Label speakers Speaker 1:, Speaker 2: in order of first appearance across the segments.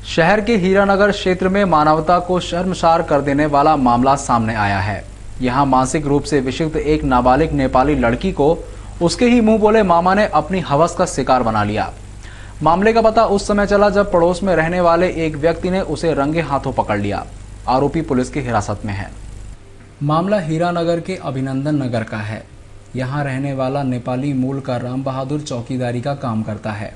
Speaker 1: शहर के हीरानगर क्षेत्र में मानवता को शर्मसार कर देने वाला मामला सामने आया है। यहां मानसिक रूप से विक्षिप्त एक नाबालिग नेपाली लड़की को उसके ही मुंह बोले मामा ने अपनी हवस का शिकार बना लिया। मामले का पता उस समय चला जब पड़ोस में रहने वाले एक व्यक्ति ने उसे रंगे हाथों पकड़ लिया। आरोपी पुलिस की हिरासत में है। मामला हीरानगर के अभिनंदन नगर का है। यहाँ रहने वाला नेपाली मूल का राम बहादुर चौकीदारी का काम करता है।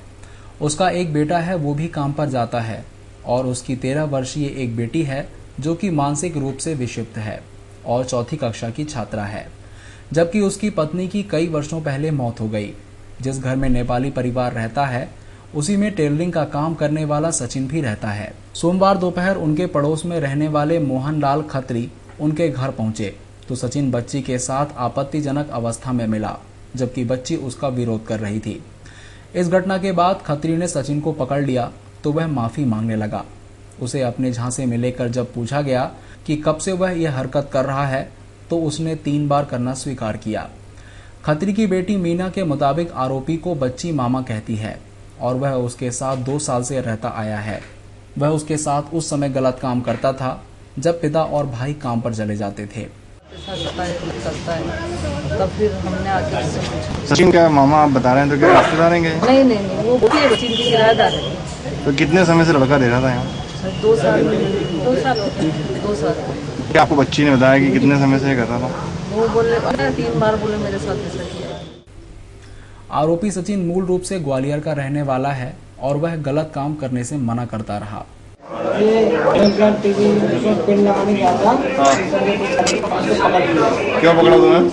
Speaker 1: उसका एक बेटा है, वो भी काम पर जाता है और उसकी 13 वर्षीय एक बेटी है जो कि मानसिक रूप से विक्षिप्त है और चौथी कक्षा की छात्रा है, जबकि उसकी पत्नी की कई वर्षों पहले मौत हो गई। जिस घर में नेपाली परिवार रहता है उसी में टेलरिंग का काम करने वाला सचिन भी रहता है। सोमवार दोपहर उनके पड़ोस में रहने वाले मोहनलाल खत्री उनके घर पहुंचे तो सचिन बच्ची के साथ आपत्तिजनक अवस्था में मिला, जबकि बच्ची उसका विरोध कर रही थी। इस घटना के बाद खत्री ने सचिन को पकड़ लिया तो वह माफी मांगने लगा। उसे अपने झांसे में लेकर जब पूछा गया कि कब से वह यह हरकत कर रहा है तो उसने 3 बार करना स्वीकार किया। खत्री की बेटी मीना के मुताबिक आरोपी को बच्ची मामा कहती है और वह उसके साथ 2 साल से रहता आया है। वह उसके साथ उस समय गलत काम करता था जब पिता और भाई काम पर चले जाते थे।
Speaker 2: तब फिर हमने आके उससे पूछा।
Speaker 3: सचिन का मामा आप बता रहे हैं तो क्या रिश्तेदार हैं?
Speaker 2: नहीं, वो बच्ची की किराएदार है।
Speaker 3: तो कितने समय से लड़का रह रहा था यहाँ?
Speaker 2: 2 साल। 2 साल।
Speaker 3: क्या आपको बच्ची ने बताया कि कितने समय से कर रहा था?
Speaker 2: वो बोले 3 बार बोले मेरे साथ ऐसा किया।
Speaker 1: आरोपी सचिन मूल रूप से ग्वालियर का रहने वाला है और वह गलत काम करने से मना करता रहा।
Speaker 3: क्यों पकड़ा तुम्हें?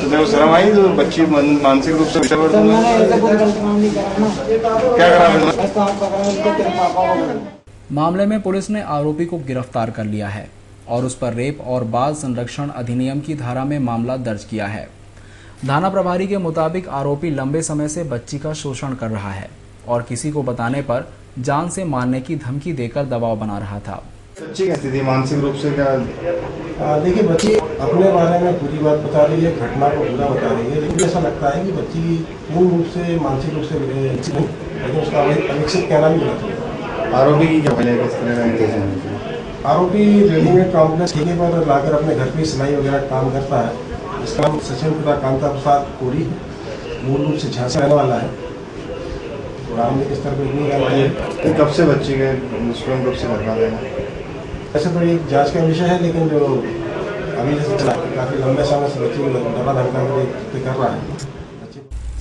Speaker 3: तो शर्म आई तो बच्ची मानसिक रूप से क्या करा?
Speaker 1: मामले में पुलिस ने आरोपी को गिरफ्तार कर लिया है और उस पर रेप और बाल संरक्षण अधिनियम की धारा में मामला दर्ज किया है। थाना प्रभारी के मुताबिक आरोपी लंबे समय से बच्ची का शोषण कर रहा है और किसी को बताने पर जान से मारने की धमकी देकर दबाव बना रहा था।
Speaker 3: बच्ची कैसी थी मानसिक रूप से? क्या
Speaker 4: देखिए, बच्ची अपने बारे में पूरी बात बता रही है, घटना को पूरा बता रही है, लेकिन ऐसा लगता है कि बच्ची मूल रूप से मानसिक रूप से लेकिन उसका अविकसित कहना भी गलत है।
Speaker 3: आरोपी की क्या वजह किस तरह का इंतजाम?
Speaker 4: आरोपी रेडीमेड कॉम्प्लेक्स ठेके पर लाकर अपने घर पे सिलाई वगैरह काम करता है। इसका नाम सचिन पुत्र कांता प्रसाद कोरी, मूल रूप से झांसी रहने वाला है। इस तरह की
Speaker 3: कब से बच्ची के दुष्कर्म कब से कर रहा था?
Speaker 4: ऐसे तो एक जांच का विषय है, लेकिन जो अभी जैसे चला काफी लंबे समय से बच्ची दबा धमका कर रहा है।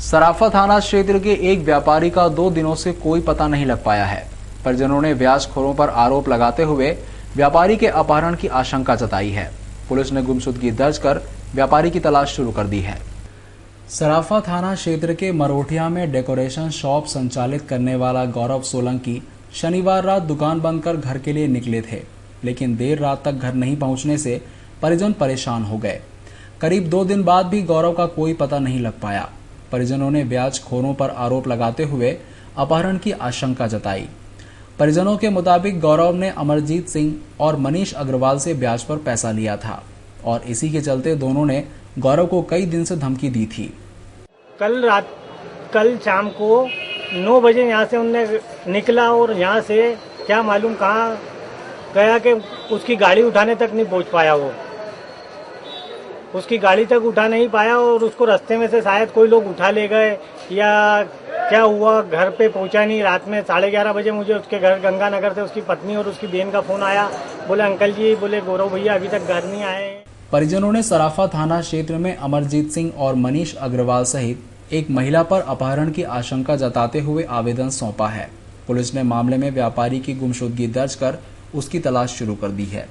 Speaker 1: सराफा थाना क्षेत्र के एक व्यापारी का 2 दिनों से कोई पता नहीं लग पाया है। परिजनों ने ब्याजखोरों पर आरोप लगाते हुए व्यापारी के अपहरण की आशंका जताई है। पुलिस ने गुमशुदगी दर्ज कर व्यापारी की तलाश शुरू कर दी है। सराफा थाना क्षेत्र के मरोठिया में डेकोरेशन शॉप संचालित करने वाला गौरव सोलंकी शनिवार रात दुकान बंद कर घर के लिए निकले थे, लेकिन देर रात तक घर नहीं पहुंचने से परिजन परेशान हो गए। करीब 2 दिन बाद भी गौरव का कोई पता नहीं लग पाया। परिजनों ने ब्याजखोरों पर आरोप लगाते हुए अपहरण की आशंका जताई। परिजनों के मुताबिक गौरव ने अमरजीत सिंह और मनीष अग्रवाल से ब्याज पर पैसा लिया था और इसी के चलते दोनों ने गौरव को कई दिन से धमकी दी थी।
Speaker 5: कल शाम को 9 बजे यहाँ से उनने निकला और यहाँ से क्या मालूम कहाँ गया कि उसकी गाड़ी उठाने तक नहीं पहुँच पाया। वो उसकी गाड़ी तक उठा नहीं पाया और उसको रास्ते में से शायद कोई लोग उठा ले गए या क्या हुआ, घर पे पहुंचा नहीं। रात में 11:30 बजे मुझे उसके घर गंगानगर से उसकी पत्नी और उसकी बहन का फोन आया। बोले अंकल जी, बोले गौरव भैया अभी तक घर नहीं आए।
Speaker 1: परिजनों ने सराफा थाना क्षेत्र में अमरजीत सिंह और मनीष अग्रवाल सहित एक महिला पर अपहरण की आशंका जताते हुए आवेदन सौंपा है। पुलिस ने मामले में व्यापारी की गुमशुदगी दर्ज कर उसकी तलाश शुरू कर दी है।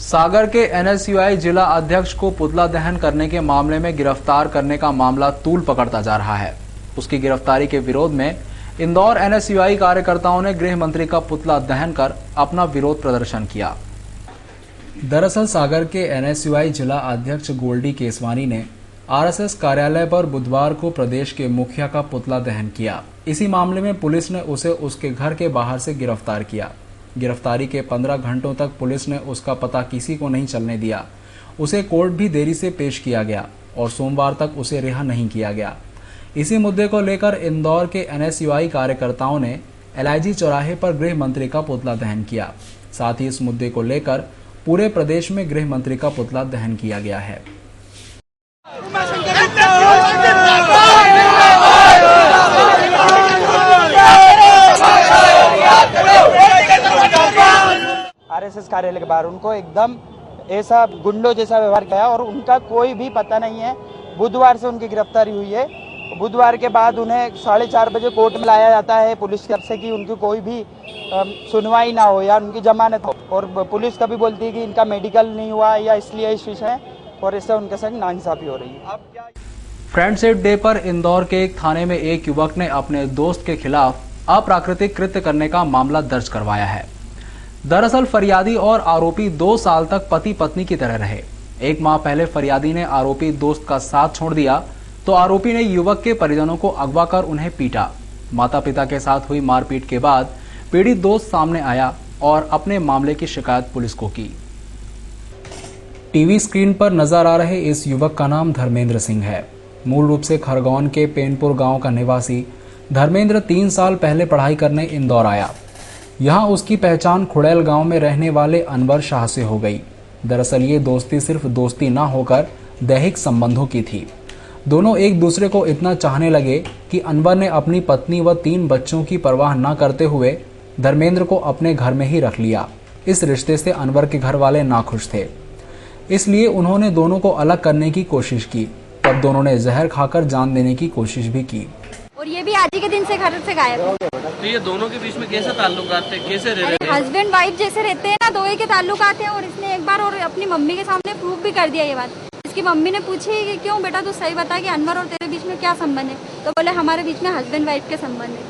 Speaker 1: सागर के एनएसयूआई जिला अध्यक्ष को पुतला दहन करने के मामले में गिरफ्तार करने का मामला तूल पकड़ता जा रहा है। उसकी गिरफ्तारी के विरोध में इंदौर एनएसयूआई कार्यकर्ताओं ने गृह मंत्री का पुतला दहन कर अपना विरोध प्रदर्शन किया। दरअसल सागर के एनएसयूआई जिला अध्यक्ष गोल्डी केसवानी ने आरएसएस कार्यालय पर बुधवार को प्रदेश के मुखिया का पुतला दहन किया। इसी मामले में पुलिस ने उसे उसके घर के बाहर से गिरफ्तार किया। गिरफ्तारी के 15 घंटों तक पुलिस ने उसका पता किसी को नहीं चलने दिया। उसे कोर्ट भी देरी से पेश किया गया और सोमवार तक उसे रिहा नहीं किया गया। इसी मुद्दे को लेकर इंदौर के NSUI कार्यकर्ताओं ने LIG चौराहे पर गृह मंत्री का पुतला दहन किया। साथ ही इस मुद्दे को लेकर पूरे प्रदेश में गृह मंत्री का पुतला दहन किया गया है।
Speaker 6: RSS कार्यालय के बाहर उनको एकदम ऐसा गुंडों जैसा व्यवहार किया और उनका कोई भी पता नहीं है। बुधवार से उनकी गिरफ्तारी हुई है। बुधवार के बाद उन्हें 4:30 बजे कोर्ट में लाया जाता है पुलिस की तरफ से कि उनकी कोई भी सुनवाई ना हो या उनकी जमानत हो, और पुलिस कभी बोलती है कि इनका मेडिकल नहीं हुआ या इसलिए इस विषय, और इससे उनके संग नाइंसाफी हो रही है।
Speaker 1: फ्रेंडशिप डे पर इंदौर के एक थाने में एक युवक ने अपने दोस्त के खिलाफ अप्राकृतिक कृत्य करने का मामला दर्ज करवाया है। दरअसल फरियादी और आरोपी 2 साल तक पति पत्नी की तरह रहे। 1 माह पहले फरियादी ने आरोपी दोस्त का साथ छोड़ दिया तो आरोपी ने युवक के परिजनों को अगवा कर उन्हें पीटा। माता पिता के साथ हुई मारपीट के बाद पीड़ित दोस्त सामने आया और अपने मामले की शिकायत पुलिस को की। टीवी स्क्रीन पर नजर आ रहे इस युवक का नाम धर्मेंद्र सिंह है। मूल रूप से खरगोन के पेनपुर गांव का निवासी धर्मेंद्र 3 साल पहले पढ़ाई करने इंदौर आया। यहां उसकी पहचान खुड़ैल गांव में रहने वाले अनवर शाह से हो गई। दरअसल ये दोस्ती सिर्फ दोस्ती ना होकर दैहिक संबंधों की थी। दोनों एक दूसरे को इतना चाहने लगे कि अनवर ने अपनी पत्नी व 3 बच्चों की परवाह न करते हुए धर्मेंद्र को अपने घर में ही रख लिया। इस रिश्ते से अनवर के घर वाले नाखुश थे, इसलिए उन्होंने दोनों को अलग करने की कोशिश की। तब दोनों ने जहर खाकर जान देने की कोशिश भी की।
Speaker 7: और ये भी आज ही के दिन से घर से गायब है।
Speaker 8: तो ये दोनों के बीच में कैसे ताल्लुकात थे, कैसे रह रहे थे?
Speaker 7: हस्बैंड वाइफ जैसे रहते हैं ना, 2 ही के ताल्लुकात हैं। और इसने एक बार और अपनी मम्मी के सामने प्रूफ भी कर दिया ये बात। इसकी मम्मी ने पूछी कि क्यों बेटा तू सही बता कि अनवर और तेरे बीच में क्या संबंध है, तो बोले हमारे बीच में हस्बैंड वाइफ के संबंध है।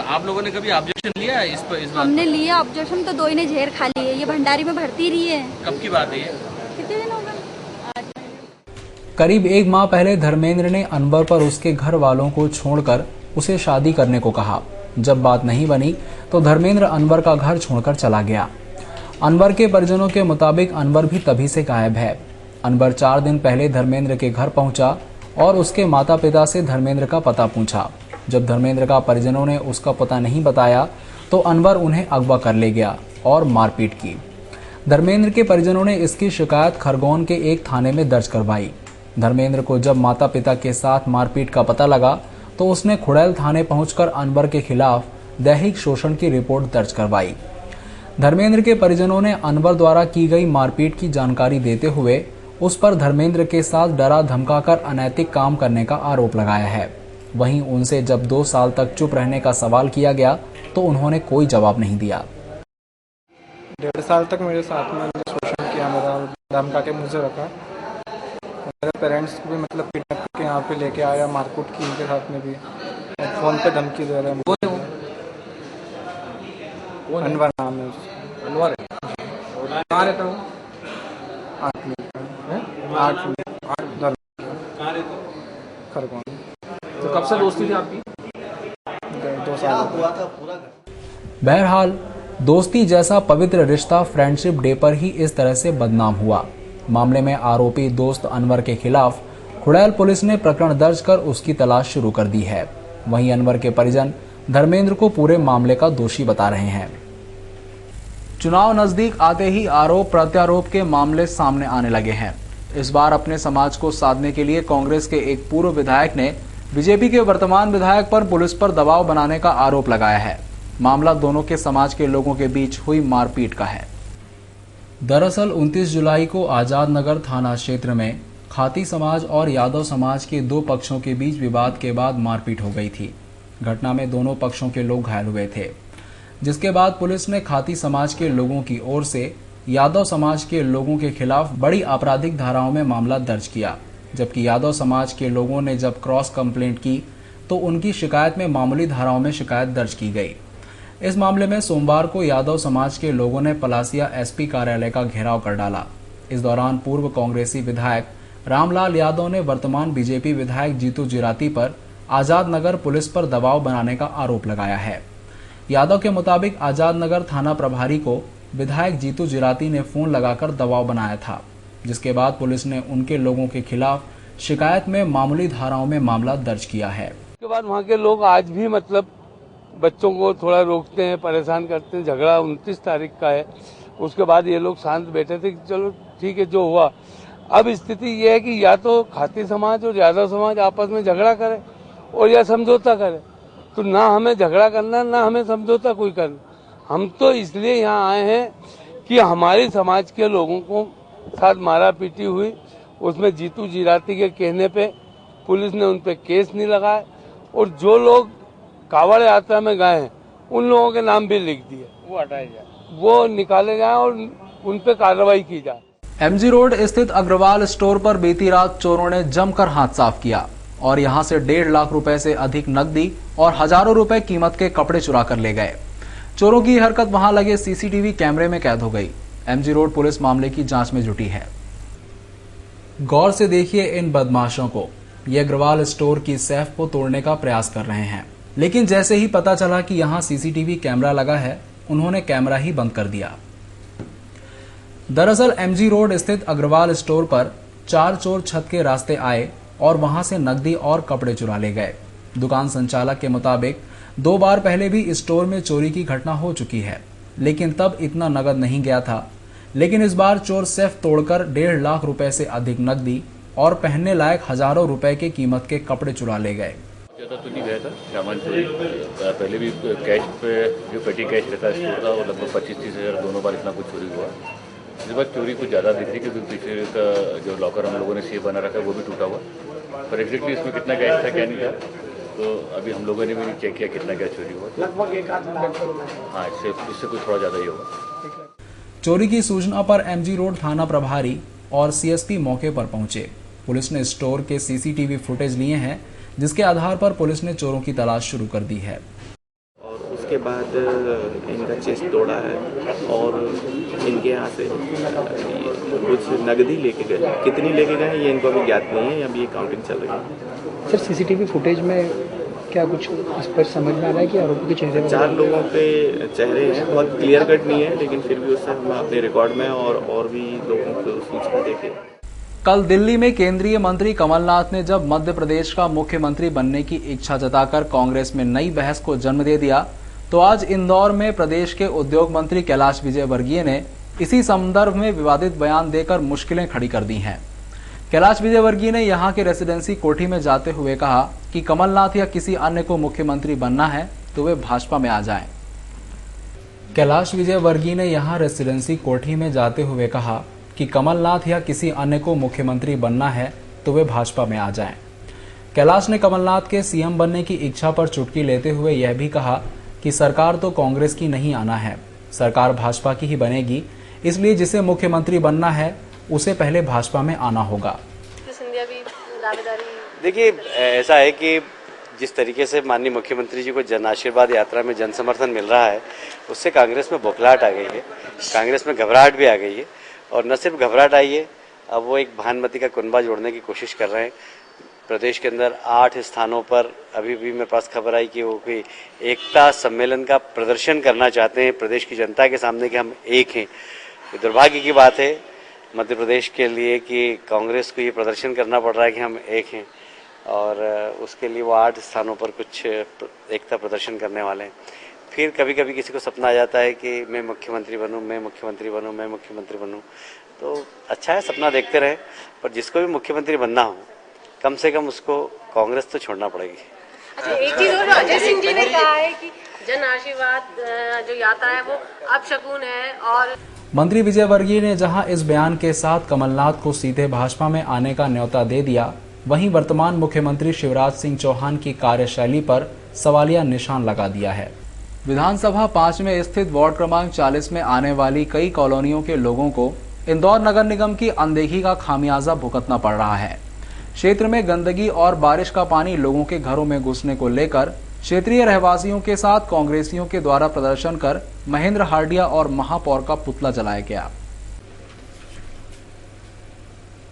Speaker 8: आप लोगों ने कभी ऑब्जेक्शन लिया है इस पर?
Speaker 7: हमने लिया ऑब्जेक्शन, तो 2 ही ने झेर खा ली है। ये भंडारी में भर्ती रही है।
Speaker 8: कब की बात है ये?
Speaker 7: कितने दिन हो गए?
Speaker 1: करीब 1 माह पहले धर्मेंद्र ने अनवर पर उसके घर वालों को छोड़कर उसे शादी करने को कहा। जब बात नहीं बनी तो धर्मेंद्र अनवर का घर छोड़कर चला गया। अनवर के परिजनों के मुताबिक अनवर भी तभी से गायब है। अनवर 4 दिन पहले धर्मेंद्र के घर पहुंचा और उसके माता पिता से धर्मेंद्र का पता पूछा। जब धर्मेंद्र का परिजनों ने उसका पता नहीं बताया तो अनवर उन्हें अगवा कर ले गया और मारपीट की। धर्मेंद्र के परिजनों ने इसकी शिकायत खरगोन के एक थाने में दर्ज करवाई। धर्मेंद्र को जब माता पिता के साथ मारपीट का पता लगा तो उसने खुड़ैल थाने पहुंचकर अनवर के खिलाफ दैहिक शोषण की रिपोर्ट दर्ज करवाई। धर्मेंद्र के परिजनों ने अनवर द्वारा की गई मारपीट की जानकारी देते हुए उस पर धर्मेंद्र के साथ डरा धमकाकर अनैतिक काम करने का आरोप लगाया है। वहीं उनसे जब 2 साल तक चुप रहने का सवाल किया गया तो उन्होंने कोई जवाब नहीं दिया।
Speaker 9: 1.5 साल तक मेरे साथ में शोषण किया, मेरा धमका के मुझे रखा। मेरे पेरेंट्स को भी मतलब किडनैप करके यहाँ पे लेके आया, मारकूट की उनके साथ में भी, फोन पे धमकी दे रहे हैं। अनवर नाम है उसका।
Speaker 8: अनवर
Speaker 9: कहाँ रहता हूँ? 8 खरगोन।
Speaker 8: तो कब से दोस्ती थी आपकी?
Speaker 9: 2 साल हुआ था।
Speaker 1: बहरहाल दोस्ती जैसा पवित्र रिश्ता फ्रेंडशिप डे पर ही इस तरह से बदनाम हुआ। मामले में आरोपी दोस्त अनवर के खिलाफ खुड़ैल पुलिस ने प्रकरण दर्ज कर उसकी तलाश शुरू कर दी है। वहीं अनवर के परिजन धर्मेंद्र को पूरे मामले का दोषी बता रहे हैं। चुनाव नजदीक आते ही आरोप प्रत्यारोप के मामले सामने आने लगे हैं। इस बार अपने समाज को साधने के लिए कांग्रेस के एक पूर्व विधायक ने बीजेपी के वर्तमान विधायक पर पुलिस पर दबाव बनाने का आरोप लगाया है। मामला दोनों के समाज के लोगों के बीच हुई मारपीट का है। दरअसल 29 जुलाई को आजाद नगर थाना क्षेत्र में खाती समाज और यादव समाज के 2 पक्षों के बीच विवाद के बाद मारपीट हो गई थी। घटना में दोनों पक्षों के लोग घायल हुए थे, जिसके बाद पुलिस ने खाती समाज के लोगों की ओर से यादव समाज के लोगों के खिलाफ बड़ी आपराधिक धाराओं में मामला दर्ज किया। जबकि यादव समाज के लोगों ने जब क्रॉस कंप्लेंट की तो उनकी शिकायत में मामूली धाराओं में शिकायत दर्ज की गई। इस मामले में सोमवार को यादव समाज के लोगों ने पलासिया एसपी कार्यालय का घेराव कर डाला। इस दौरान पूर्व कांग्रेसी विधायक रामलाल यादव ने वर्तमान बीजेपी विधायक जीतू जिराती पर आजाद नगर पुलिस पर दबाव बनाने का आरोप लगाया है। यादव के मुताबिक आजाद नगर थाना प्रभारी को विधायक जीतू जिराती ने फोन लगाकर दबाव बनाया था, जिसके बाद पुलिस ने उनके लोगों के खिलाफ शिकायत में मामूली धाराओं में मामला दर्ज किया है।
Speaker 10: उसके बाद वहाँ के लोग आज भी मतलब बच्चों को थोड़ा रोकते हैं, परेशान करते हैं। झगड़ा 29 तारीख का है। उसके बाद ये लोग शांत बैठे थे कि चलो ठीक है जो हुआ। अब स्थिति ये है कि या तो खाती समाज और यादव समाज आपस में झगड़ा करे और या समझौता करे। तो ना हमें झगड़ा करना, ना हमें समझौता कोई करना। हम तो इसलिए यहाँ आए हैं कि हमारे समाज के लोगों को साथ मारा पीटी हुई, उसमें जीतू जीराती के कहने पे पुलिस ने उन पे केस नहीं लगाया और जो लोग कावड़ यात्रा में गए हैं उन लोगों के नाम भी लिख दिए, वो हटाए जाए, वो निकाले जाए और उन पे कार्रवाई की जाए।
Speaker 1: एमजी रोड स्थित अग्रवाल स्टोर पर बीती रात चोरों ने जमकर हाथ साफ किया और यहां से 1.5 लाख रुपए से अधिक नकदी और हजारों रुपए कीमत के कपड़े चुरा कर ले गए। चोरों की हरकत वहां लगे सीसीटीवी कैमरे में कैद हो गई। एमजी रोड पुलिस मामले की जांच में जुटी है। गौर से देखिए इन बदमाशों को। ये अग्रवाल स्टोर की सेफ को तोड़ने का प्रयास कर रहे हैं, लेकिन जैसे ही पता चला कि यहां सीसीटीवी कैमरा लगा है, उन्होंने कैमरा ही बंद कर दिया। दरअसल एमजी रोड स्थित अग्रवाल स्टोर पर 4 चोर छत के रास्ते आए और वहां से नकदी और कपड़े चुरा ले गए। दुकान संचालक के मुताबिक 2 बार पहले भी स्टोर में चोरी की घटना हो चुकी है, लेकिन तब इतना नकद नहीं गया था। लेकिन इस बार चोर सेफ तोड़कर 1.5 लाख रुपए से अधिक नकदी और पहनने लायक हजारों रुपए के कीमत के कपड़े चुरा ले गए।
Speaker 11: ज़्यादा तो नहीं गया था सामान चोरी। पहले भी कैश पे जो पेटी कैश रहता है स्टोर का, वो लगभग 25-30 हज़ार दोनों बार इतना कुछ चोरी हुआ। इस बार चोरी कुछ ज़्यादा दिख रही क्योंकि पीछे का जो लॉकर हम लोगों ने सेफ बना रखा है वो भी टूटा हुआ। पर एग्जैक्टली इसमें कितना कैश था क्या नहीं था तो अभी हम लोगों ने भी नहीं चेक किया कितना क्या चोरी हुआ।
Speaker 5: लगभग 1 लाख।
Speaker 11: हाँ, इससे कुछ थोड़ा ज़्यादा ही होगा।
Speaker 1: चोरी की सूचना पर एमजी रोड थाना प्रभारी और सीएसपी मौके पर पहुंचे। पुलिस ने स्टोर के सीसीटीवी फुटेज लिए हैं, जिसके आधार पर पुलिस ने चोरों की तलाश शुरू कर दी है।
Speaker 12: और उसके बाद इनका चेस्ट तोड़ा है और इनके यहाँ से कुछ नकदी लेके गए। कितनी लेके गए ये इनको अभी ज्ञात नहीं है, अभी ये काउंटिंग चल रही है।
Speaker 13: सर सीसीटीवी फुटेज में क्या कुछ इस पर समझ में आ रहा है कि आरोपी के चेहरे
Speaker 12: 4 लोगों के चेहरे हैं, बहुत क्लियर कट नहीं है, लेकिन फिर भी उससे हम अपने रिकॉर्ड में और भी लोगों को सूचना देके।
Speaker 1: कल दिल्ली में केंद्रीय मंत्री कमलनाथ ने जब मध्य प्रदेश का मुख्यमंत्री बनने की इच्छा जताकर कांग्रेस में नई बहस को जन्म दे दिया, तो आज इंदौर में प्रदेश के उद्योग मंत्री कैलाश विजयवर्गीय ने इसी संदर्भ में विवादित बयान देकर मुश्किलें खड़ी कर दी हैं। कैलाश विजयवर्गीय ने यहां के रेसिडेंसी कोठी में जाते हुए कहा कि कमलनाथ या किसी अन्य को मुख्यमंत्री बनना है तो वे भाजपा में आ जाएं। कैलाश विजयवर्गीय ने यहां रेसिडेंसी कोठी में जाते हुए कहा कि कमलनाथ या किसी अन्य को मुख्यमंत्री बनना है तो वे भाजपा में आ जाएं। कैलाश ने कमलनाथ के सीएम बनने की इच्छा पर चुटकी लेते हुए यह भी कहा कि सरकार तो कांग्रेस की नहीं आना है, सरकार भाजपा की ही बनेगी, इसलिए जिसे मुख्यमंत्री बनना है उसे पहले भाजपा में आना होगा।
Speaker 14: देखिए, ऐसा है कि जिस तरीके से माननीय मुख्यमंत्री जी को जन आशीर्वाद यात्रा में जन समर्थन मिल रहा है, उससे कांग्रेस में बौखलाहट आ गई है, कांग्रेस में घबराहट भी आ गई है। और न सिर्फ घबराहट आई है, अब वो एक भानुमति का कुनबा जोड़ने की कोशिश कर रहे हैं। प्रदेश के अंदर 8 स्थानों पर अभी भी मेरे पास खबर आई कि वो कोई एकता सम्मेलन का प्रदर्शन करना चाहते हैं प्रदेश की जनता के सामने कि हम एक हैं। दुर्भाग्य की बात है मध्य प्रदेश के लिए कि कांग्रेस को ये प्रदर्शन करना पड़ रहा है कि हम एक हैं, और उसके लिए वो 8 स्थानों पर कुछ एकता प्रदर्शन करने वाले हैं। फिर कभी कभी किसी को सपना आ जाता है कि मैं मुख्यमंत्री बनूं, मैं मुख्यमंत्री बनूं, मैं मुख्यमंत्री बनूं। तो अच्छा है, सपना देखते रहे, पर जिसको भी मुख्यमंत्री बनना हो कम से कम उसको कांग्रेस तो छोड़ना पड़ेगी।
Speaker 15: अच्छा, एक चीज और अजय सिंह जी ने कहा है कि जन आशीर्वाद जो यात्रा है वो अपशकुन है। और
Speaker 1: मंत्री विजयवर्गीय ने जहां इस बयान के साथ कमलनाथ को सीधे भाजपा में आने का न्योता दे दिया, वहीं वर्तमान मुख्यमंत्री शिवराज सिंह चौहान की कार्यशैली पर सवालिया निशान लगा दिया है। विधानसभा 5 में स्थित वार्ड क्रमांक 40 में आने वाली कई कॉलोनियों के लोगों को इंदौर नगर निगम की अनदेखी का खामियाजा भुगतना पड़ रहा है। क्षेत्र में गंदगी और बारिश का पानी लोगों के घरों में घुसने को लेकर क्षेत्रीय रहवासियों के साथ कांग्रेसियों के द्वारा प्रदर्शन कर महेंद्र हार्डिया और महापौर का पुतला जलाया गया।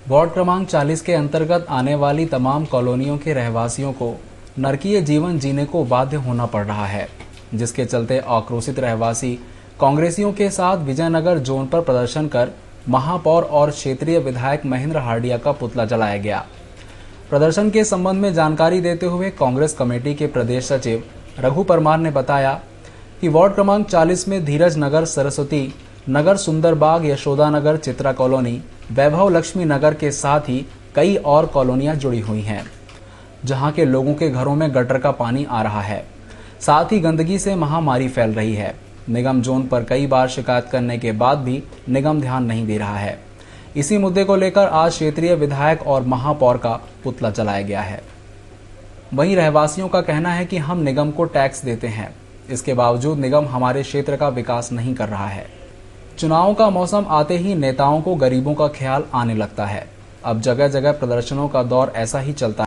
Speaker 1: वार्ड क्रमांक 40 के अंतर्गत आने वाली तमाम कॉलोनियों के रहवासियों को नरकीय जीवन जीने को बाध्य होना पड़ रहा है, जिसके चलते आक्रोशित रहवासी कांग्रेसियों के साथ विजयनगर जोन पर प्रदर्शन कर महापौर और क्षेत्रीय विधायक महेंद्र हार्डिया का पुतला जलाया गया। प्रदर्शन के संबंध में जानकारी देते हुए कांग्रेस कमेटी के प्रदेश सचिव रघु परमार ने बताया कि वार्ड क्रमांक 40 में धीरज नगर, सरस्वती नगर, सुंदरबाग, यशोदा नगर, चित्रा कॉलोनी, वैभव लक्ष्मी नगर के साथ ही कई और कॉलोनियां जुड़ी हुई हैं, जहां के लोगों के घरों में गटर का पानी आ रहा है। साथ ही गंदगी से महामारी फैल रही है। निगम जोन पर कई बार शिकायत करने के बाद भी निगम ध्यान नहीं दे रहा है। इसी मुद्दे को लेकर आज क्षेत्रीय विधायक और महापौर का पुतला जलाया गया है। वहीं रहवासियों का कहना है कि हम निगम को टैक्स देते हैं, इसके बावजूद निगम हमारे क्षेत्र का विकास नहीं कर रहा है। चुनाव का मौसम आते ही नेताओं को गरीबों का ख्याल आने लगता है। अब जगह जगह प्रदर्शनों का दौर ऐसा ही चलता है।